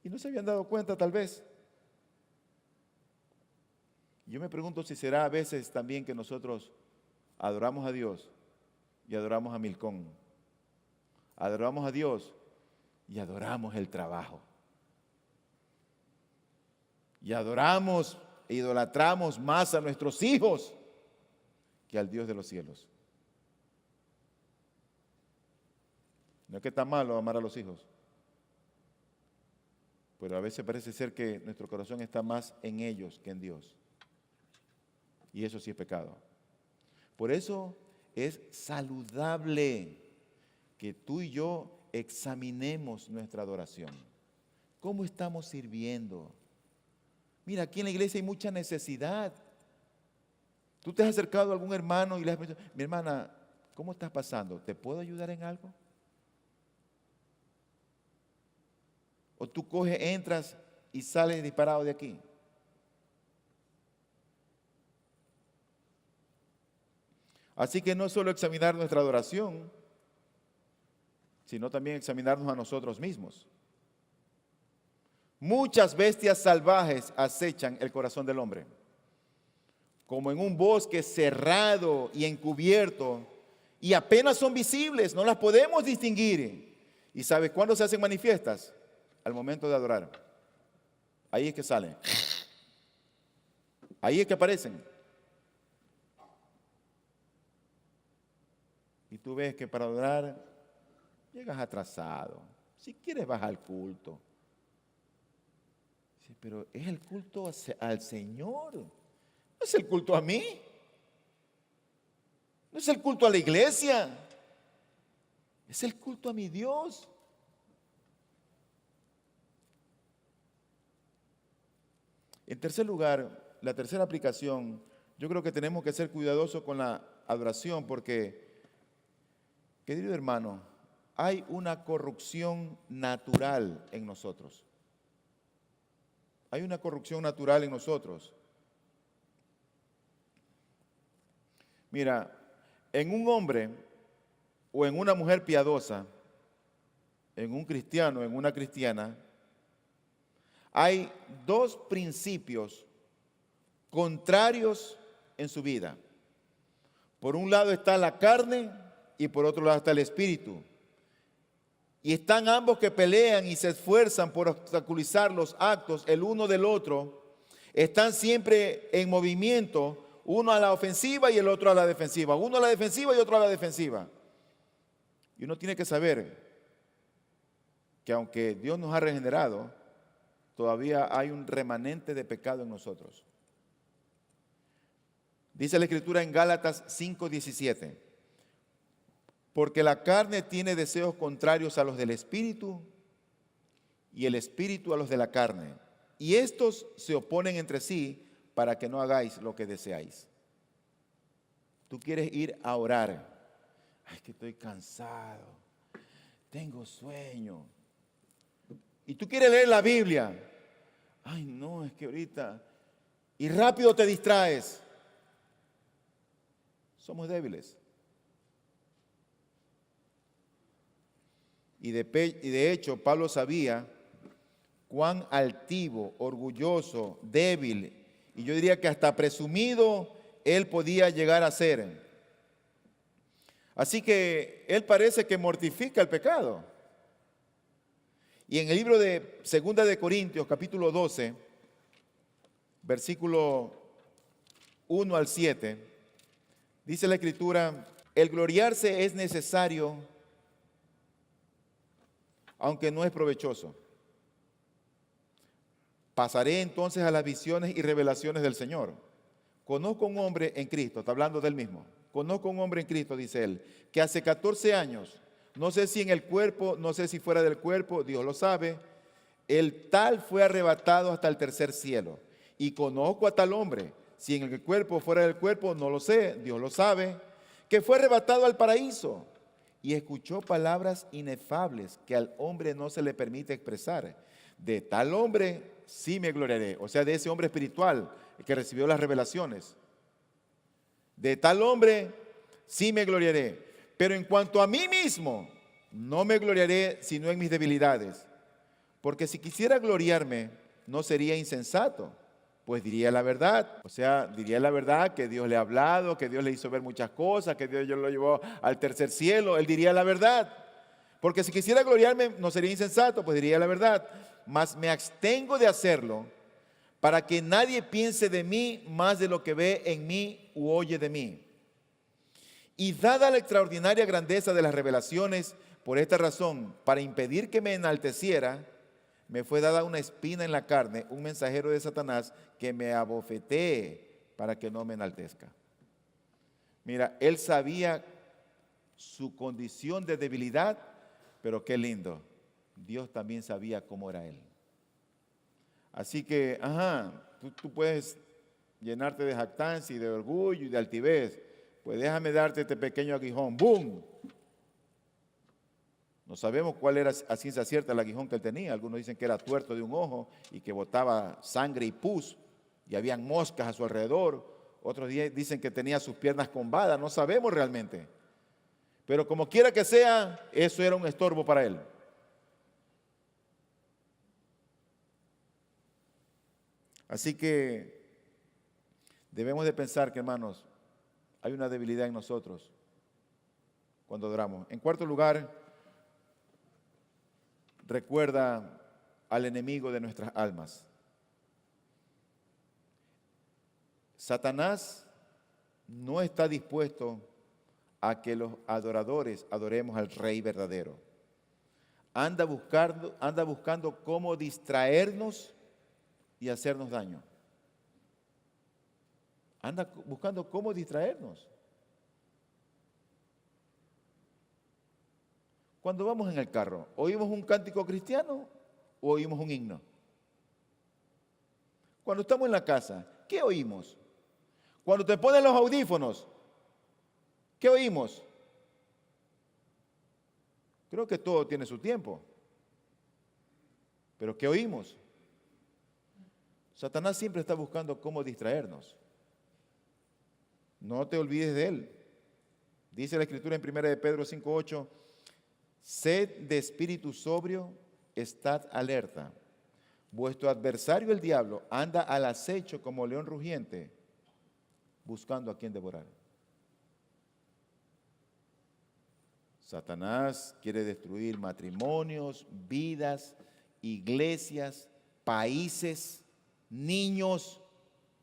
Y no se habían dado cuenta tal vez. Yo me pregunto si será a veces también que nosotros adoramos a Dios y adoramos a Milcom. Adoramos a Dios y adoramos el trabajo. Y adoramos e idolatramos más a nuestros hijos que al Dios de los cielos. No es que está malo amar a los hijos, pero a veces parece ser que nuestro corazón está más en ellos que en Dios. Y eso sí es pecado. Por eso es saludable que tú y yo examinemos nuestra adoración. ¿Cómo estamos sirviendo? Mira, aquí en la iglesia hay mucha necesidad. Tú te has acercado a algún hermano y le has dicho, mi hermana, ¿cómo estás pasando? ¿Te puedo ayudar en algo? O tú coges, entras y sales disparado de aquí. Así que no solo examinar nuestra adoración, sino también examinarnos a nosotros mismos. Muchas bestias salvajes acechan el corazón del hombre. Como en un bosque cerrado y encubierto, y apenas son visibles, no las podemos distinguir. ¿Y sabes cuándo se hacen manifiestas? Al momento de adorar. Ahí es que salen. Ahí es que aparecen. Y tú ves que para adorar llegas atrasado. Si quieres vas al culto. Sí, pero es el culto al Señor. No es el culto a mí. No es el culto a la iglesia. Es el culto a mi Dios. En tercer lugar, la tercera aplicación, yo creo que tenemos que ser cuidadosos con la adoración porque Querido hermano, hay una corrupción natural en nosotros. Hay una corrupción natural en nosotros. Mira, en un hombre o en una mujer piadosa, en un cristiano, en una cristiana, hay dos principios contrarios en su vida. Por un lado está la carne y por otro lado está el espíritu. Y están ambos que pelean y se esfuerzan por obstaculizar los actos el uno del otro. Están siempre en movimiento, uno a la ofensiva y el otro a la defensiva. Uno a la defensiva y otro a la defensiva. Y uno tiene que saber que aunque Dios nos ha regenerado, todavía hay un remanente de pecado en nosotros. Dice la Escritura en Gálatas 5:17, porque la carne tiene deseos contrarios a los del Espíritu y el Espíritu a los de la carne. Y estos se oponen entre sí para que no hagáis lo que deseáis. Tú quieres ir a orar. Ay, que estoy cansado, tengo sueño. Y tú quieres leer la Biblia. Ay, no, es que ahorita. Y rápido te distraes. Somos débiles. Y de hecho, Pablo sabía cuán altivo, orgulloso, débil, y yo diría que hasta presumido, él podía llegar a ser. Así que él parece que mortifica el pecado. Y en el libro de 2 de Corintios, capítulo 12, versículo 1 al 7, dice la Escritura, el gloriarse es necesario, aunque no es provechoso. Pasaré entonces a las visiones y revelaciones del Señor. Conozco un hombre en Cristo, está hablando del mismo. Conozco un hombre en Cristo, dice él, que hace 14 años, no sé si en el cuerpo, no sé si fuera del cuerpo, Dios lo sabe, el tal fue arrebatado hasta el tercer cielo. Y conozco a tal hombre, si en el cuerpo fuera del cuerpo, no lo sé, Dios lo sabe, que fue arrebatado al paraíso y escuchó palabras inefables que al hombre no se le permite expresar. De tal hombre sí me gloriaré, o sea, de ese hombre espiritual que recibió las revelaciones. De tal hombre sí me gloriaré, pero en cuanto a mí mismo, no me gloriaré sino en mis debilidades. Porque si quisiera gloriarme, no sería insensato, pues diría la verdad. O sea, diría la verdad que Dios le ha hablado, que Dios le hizo ver muchas cosas, que Dios lo llevó al tercer cielo. Él diría la verdad. Porque si quisiera gloriarme, no sería insensato, pues diría la verdad. Mas me abstengo de hacerlo para que nadie piense de mí más de lo que ve en mí u oye de mí. Y dada la extraordinaria grandeza de las revelaciones, por esta razón, para impedir que me enalteciera, me fue dada una espina en la carne, un mensajero de Satanás que me abofetee para que no me enaltezca. Mira, él sabía su condición de debilidad, pero qué lindo, Dios también sabía cómo era él. Así que, tú puedes llenarte de jactancia y de orgullo y de altivez. Pues déjame darte este pequeño aguijón. ¡Bum! No sabemos cuál era a ciencia cierta el aguijón que él tenía. Algunos dicen que era tuerto de un ojo y que botaba sangre y pus y habían moscas a su alrededor. Otros dicen que tenía sus piernas combadas. No sabemos realmente. Pero como quiera que sea, eso era un estorbo para él. Así que debemos de pensar que, hermanos, hay una debilidad en nosotros cuando adoramos. En cuarto lugar, recuerda al enemigo de nuestras almas. Satanás no está dispuesto a que los adoradores adoremos al Rey verdadero. Anda buscando cómo distraernos y hacernos daño. Anda buscando cómo distraernos. Cuando vamos en el carro, ¿oímos un cántico cristiano o oímos un himno? Cuando estamos en la casa, ¿qué oímos? Cuando te ponen los audífonos, ¿qué oímos? Creo que todo tiene su tiempo. Pero ¿qué oímos? Satanás siempre está buscando cómo distraernos. No te olvides de él. Dice la Escritura en 1 de Pedro 5:8, sed de espíritu sobrio, estad alerta. Vuestro adversario el diablo anda al acecho como león rugiente, buscando a quien devorar. Satanás quiere destruir matrimonios, vidas, iglesias, países, niños,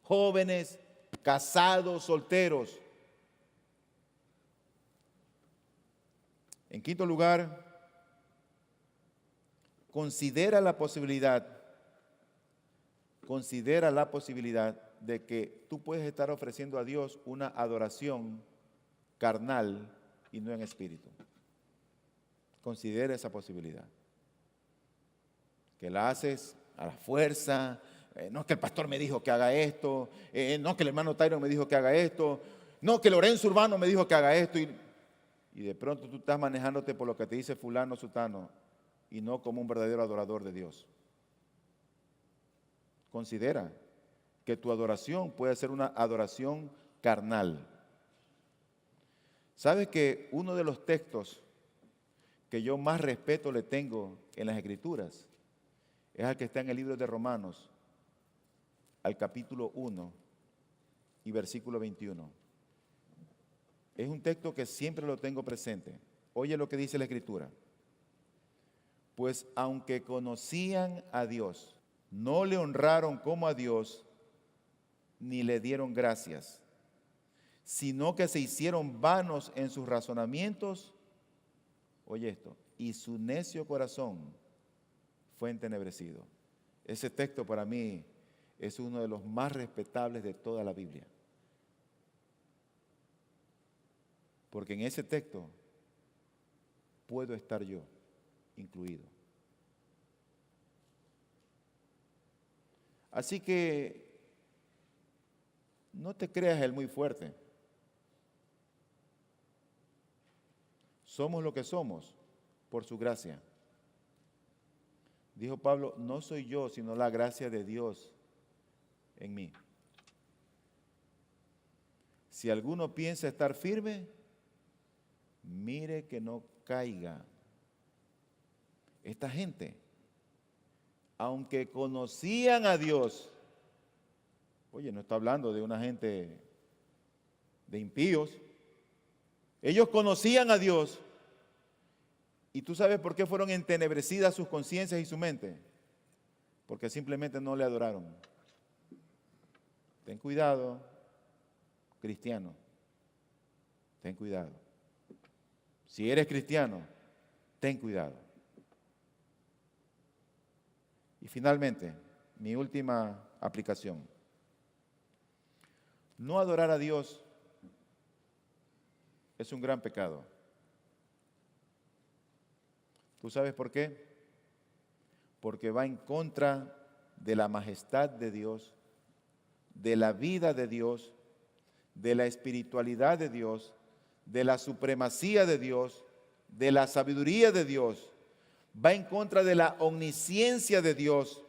jóvenes, casados, solteros. En quinto lugar, considera la posibilidad de que tú puedes estar ofreciendo a Dios una adoración carnal y no en espíritu. Considera esa posibilidad. Que la haces a la fuerza, no es que el pastor me dijo que haga esto, no que el hermano Tyron me dijo que haga esto, no que Lorenzo Urbano me dijo que haga esto, y de pronto tú estás manejándote por lo que te dice fulano, sutano, y no como un verdadero adorador de Dios. Considera que tu adoración puede ser una adoración carnal. ¿Sabes que uno de los textos que yo más respeto le tengo en las Escrituras es el que está en el libro de Romanos, al capítulo 1 y versículo 21? Es un texto que siempre lo tengo presente. Oye lo que dice la Escritura. Pues aunque conocían a Dios, no le honraron como a Dios, ni le dieron gracias, sino que se hicieron vanos en sus razonamientos. Oye esto, y su necio corazón fue entenebrecido. Ese texto para mí es uno de los más respetables de toda la Biblia. Porque en ese texto puedo estar yo incluido. Así que no te creas el muy fuerte. Somos lo que somos por su gracia. Dijo Pablo, no soy yo, sino la gracia de Dios en mí. Si alguno piensa estar firme, mire que no caiga. Esta gente, aunque conocían a Dios, oye, no está hablando de una gente de impíos, ellos conocían a Dios. ¿Y tú sabes por qué fueron entenebrecidas sus conciencias y su mente? Porque simplemente no le adoraron. Ten cuidado, cristiano. Ten cuidado. Si eres cristiano, ten cuidado. Y finalmente, mi última aplicación. No adorar a Dios es un gran pecado. ¿Tú sabes por qué? Porque va en contra de la majestad de Dios, de la vida de Dios, de la espiritualidad de Dios, de la supremacía de Dios, de la sabiduría de Dios. Va en contra de la omnisciencia de Dios,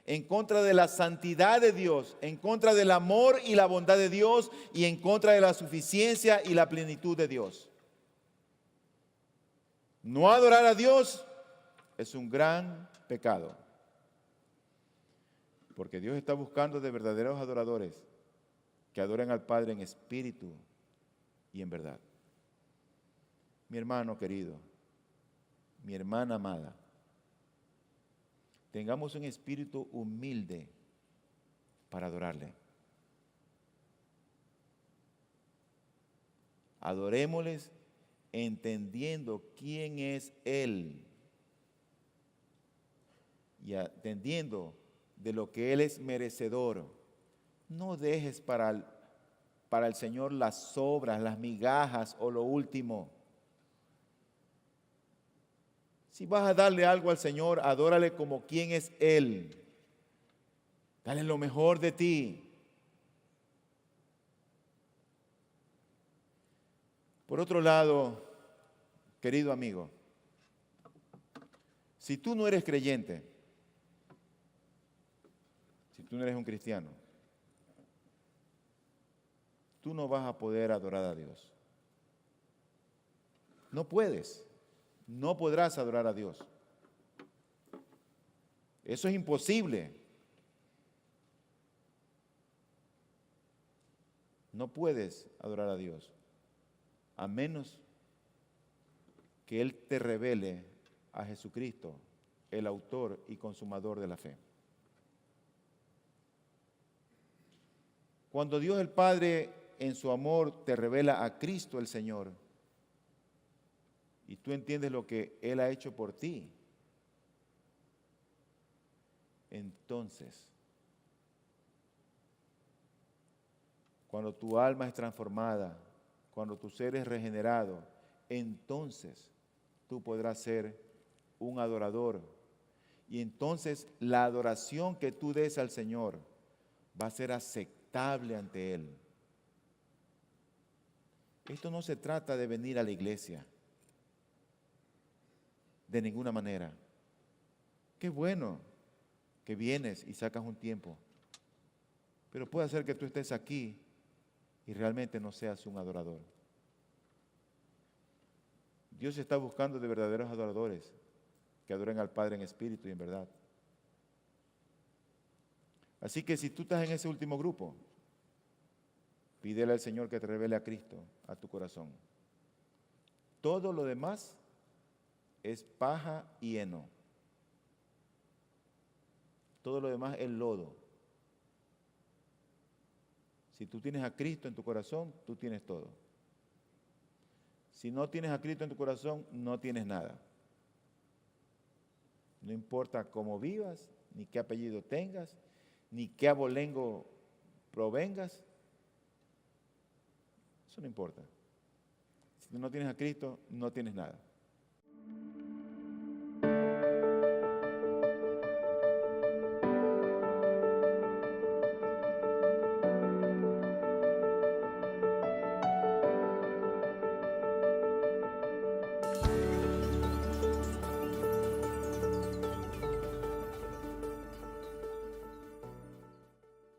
en contra de la santidad de Dios, en contra del amor y la bondad de Dios y en contra de la suficiencia y la plenitud de Dios. No adorar a Dios es un gran pecado, porque Dios está buscando de verdaderos adoradores que adoren al Padre en espíritu y en verdad. Mi hermano querido, mi hermana amada, tengamos un espíritu humilde para adorarle. Adorémosles entendiendo quién es Él y atendiendo de lo que Él es merecedor. No dejes para el Señor las sobras, las migajas o lo último. Si vas a darle algo al Señor, adórale como quien es Él. Dale lo mejor de ti. Por otro lado, querido amigo, Si tú no eres creyente, si tú no eres un cristiano, tú no vas a poder adorar a Dios. No puedes, no podrás adorar a Dios. Eso es imposible. No puedes adorar a Dios, a menos que Él te revele a Jesucristo, el autor y consumador de la fe. Cuando Dios el Padre en su amor te revela a Cristo el Señor, y tú entiendes lo que Él ha hecho por ti, entonces, cuando tu alma es transformada, cuando tu ser es regenerado, entonces tú podrás ser un adorador. Y entonces la adoración que tú des al Señor va a ser aceptable ante Él. Esto no se trata de venir a la iglesia, de ninguna manera. Qué bueno que vienes y sacas un tiempo, pero puede ser que tú estés aquí y realmente no seas un adorador. Dios está buscando de verdaderos adoradores que adoren al Padre en espíritu y en verdad. Así que si tú estás en ese último grupo, pídele al Señor que te revele a Cristo a tu corazón. Todo lo demás es paja y heno. Todo lo demás es lodo. Si tú tienes a Cristo en tu corazón, tú tienes todo. Si no tienes a Cristo en tu corazón, no tienes nada. No importa cómo vivas, ni qué apellido tengas, ni qué abolengo provengas. Eso no importa. Si tú no tienes a Cristo, no tienes nada.